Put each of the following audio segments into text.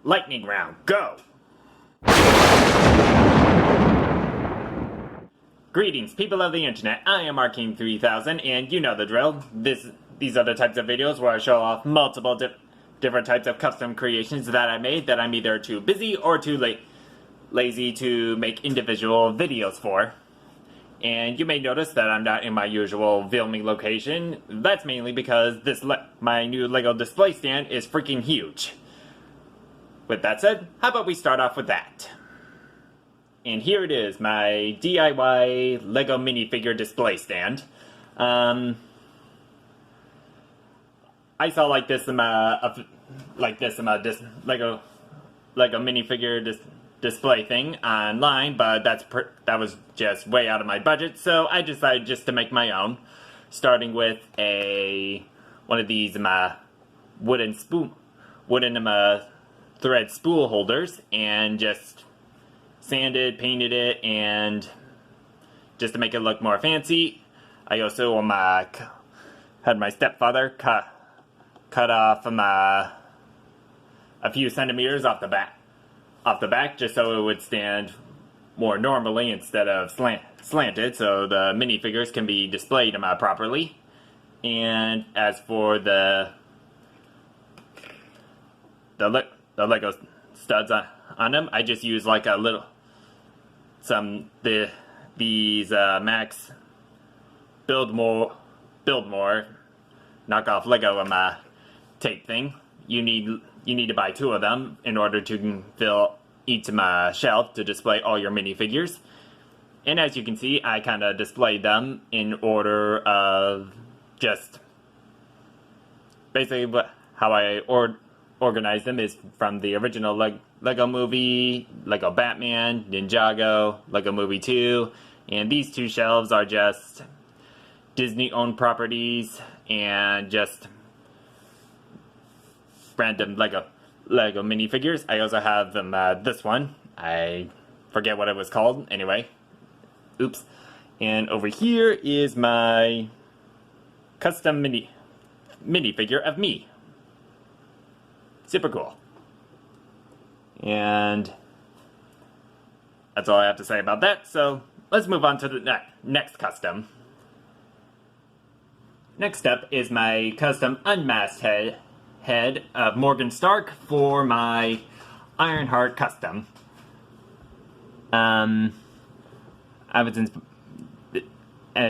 Lightning round, go! Greetings, people of the internet. I am Arcane3000, and you know the drill. These are the types of videos where I show off multiple different types of custom creations that I made that I'm either too busy or too lazy to make individual videos for. And you may notice that I'm not in my usual filming location. That's mainly because my new LEGO display stand is freaking huge. With that said, how about we start off with that? And here it is, my DIY LEGO minifigure display stand. I saw this LEGO minifigure display thing online, but that was just way out of my budget, so I decided just to make my own, starting with one of these wooden thread spool holders, and just sanded, painted it, and just to make it look more fancy. I also had my stepfather cut off a few centimeters off the back, just so it would stand more normally instead of slanted, so the minifigures can be displayed properly. And as for the LEGO studs on them, I just use these Max build more knockoff LEGO tape thing. You need to buy 2 of them in order to fill each shelf to display all your minifigures. And as you can see, I kind of displayed them in order of just basically how I organized them is from the original LEGO movie, LEGO Batman, Ninjago, LEGO Movie 2, and these 2 shelves are just Disney-owned properties and just random LEGO minifigures. I also have them, this one. I forget what it was called. Anyway. Oops. And over here is my custom minifigure of me. Super cool. And that's all I have to say about that. So let's move on to the next custom. Next up is my custom unmasked head of Morgan Stark for my Ironheart custom. As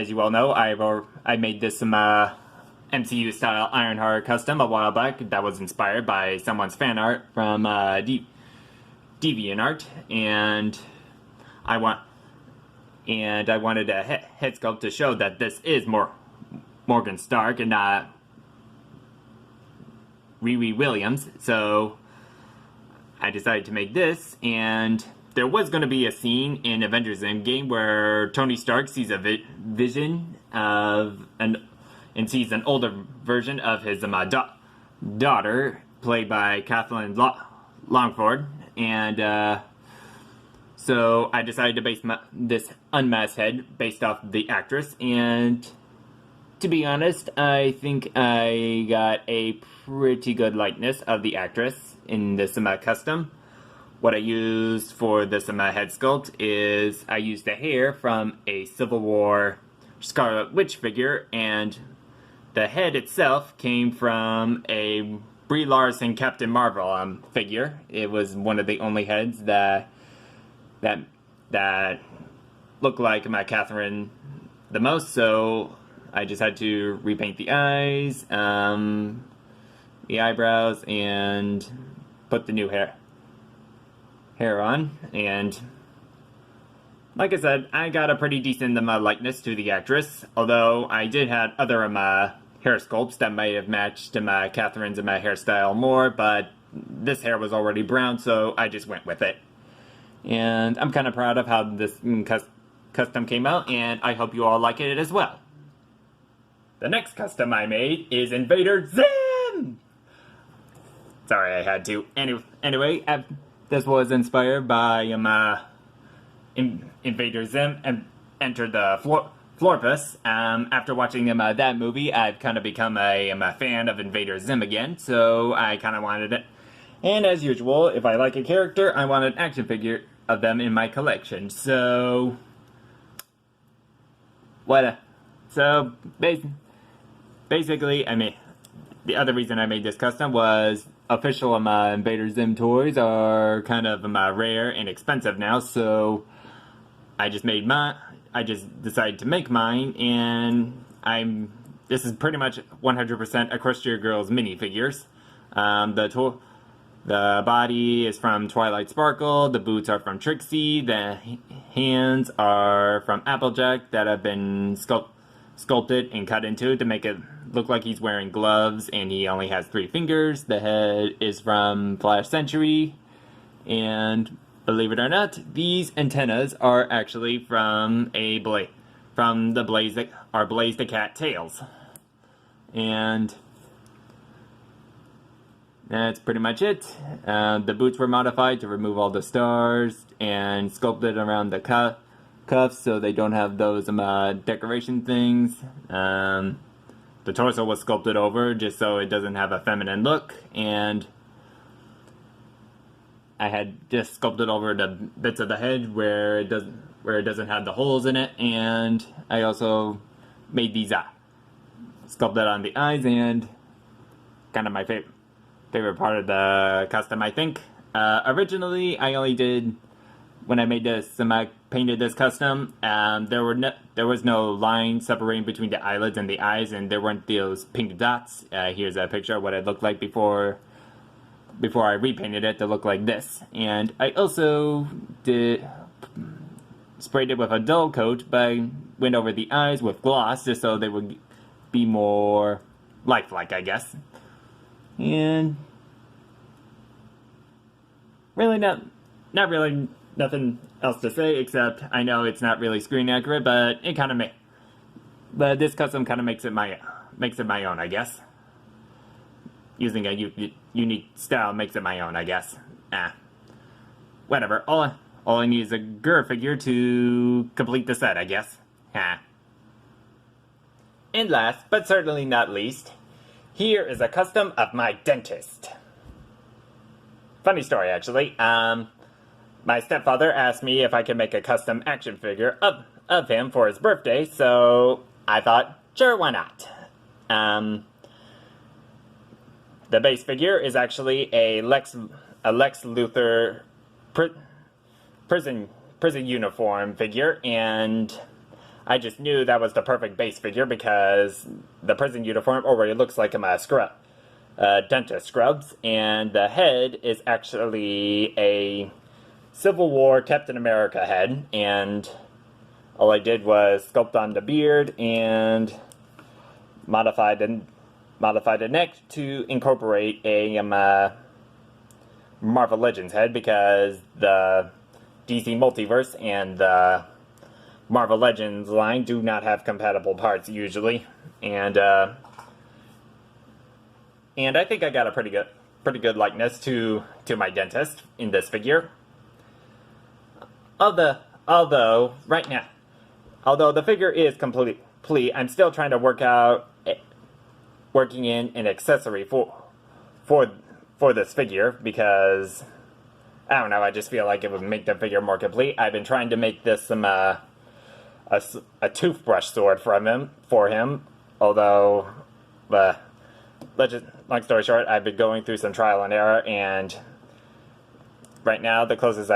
you all know, I made this MCU style Ironheart custom a while back that was inspired by someone's fan art from DeviantArt, and I wanted a head sculpt to show that this is Morgan Stark and not Riri Williams, so I decided to make this. And there was going to be a scene in Avengers Endgame where Tony Stark sees a vision of and sees an older version of his daughter, played by Katherine Langford, and so I decided to base this unmasked head based off the actress. And to be honest, I think I got a pretty good likeness of the actress in this custom. What I used for this head sculpt is I used the hair from a Civil War Scarlet Witch figure, and the head itself came from a Brie Larson Captain Marvel figure. It was one of the only heads that looked like my Catherine the most, so I just had to repaint the eyes, the eyebrows, and put the new hair on. And like I said, I got a pretty decent likeness to the actress, although I did have other hair sculpts that might have matched Catherine's hairstyle more, but this hair was already brown, so I just went with it. And I'm kind of proud of how this custom came out, and I hope you all like it as well. The next custom I made is Invader Zim! Sorry, I had to. Anyway, this was inspired by Invader Zim and Enter the Florpus. After watching that movie, I've kind of become a fan of Invader Zim again, so I kind of wanted And as usual, if I like a character, I want an action figure of them in my collection. So, so basically, I mean, the other reason I made this custom was official Invaders Zim toys are kind of rare and expensive now, so I just decided to make mine, and this is pretty much 100% Equestria Girls minifigures. The body is from Twilight Sparkle, the boots are from Trixie, the hands are from Applejack that have been sculpted and cut into to make it look like he's wearing gloves, and he only has 3 fingers. The head is from Flash Century, and believe it or not, these antennas are actually from the Blaze the Cat tails. And that's pretty much it. The boots were modified to remove all the stars and sculpted around the cuffs so they don't have those decoration things. The torso was sculpted over just so it doesn't have a feminine look, and I had just sculpted over the bits of the head where it doesn't have the holes in it, and I also made these sculpted on the eyes, and kind of my favorite part of the custom, I think. Originally, I only did, when I made this, I painted this custom, there was no line separating between the eyelids and the eyes, and there weren't those pink dots. Here's a picture of what it looked like before I repainted it to look like this. And I also sprayed it with a dull coat, but I went over the eyes with gloss just so they would be more lifelike, I guess. And really not really nothing else to say, except I know it's not really screen accurate, but this custom kind of makes it my own, I guess. Using a unique style makes it my own, I guess. Whatever. All I need is a Gur figure to complete the set, I guess. And last, but certainly not least, here is a custom of my dentist. Funny story, actually. My stepfather asked me if I could make a custom action figure of him for his birthday, so I thought, sure, why not? The base figure is actually a Lex Luthor prison uniform figure, and I just knew that was the perfect base figure because the prison uniform already looks like a dentist scrubs, and the head is actually a Civil War Captain America head, and all I did was sculpt on the beard and modify the neck to incorporate a Marvel Legends head, because the DC Multiverse and the Marvel Legends line do not have compatible parts usually, and I think I got a pretty good likeness to my dentist in this figure. Although the figure is complete, I'm still trying to working in an accessory for this figure, because I don't know, I just feel like it would make the figure more complete. I've been trying to make this a toothbrush sword for him, although long story short, I've been going through some trial and error, and right now the closest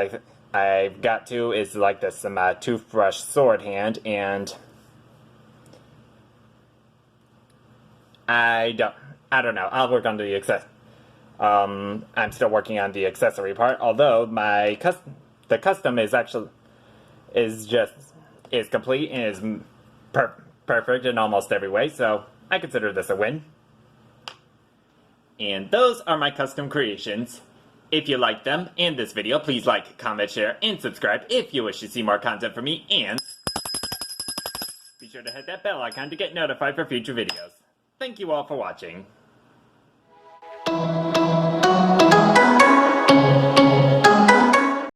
I've got to is like this toothbrush sword hand, and I don't know. I'll work on the I'm still working on the accessory part, although the custom is complete and is perfect in almost every way, so I consider this a win. And those are my custom creations. If you liked them and this video, please like, comment, share, and subscribe if you wish to see more content from me, and be sure to hit that bell icon to get notified for future videos. Thank you all for watching.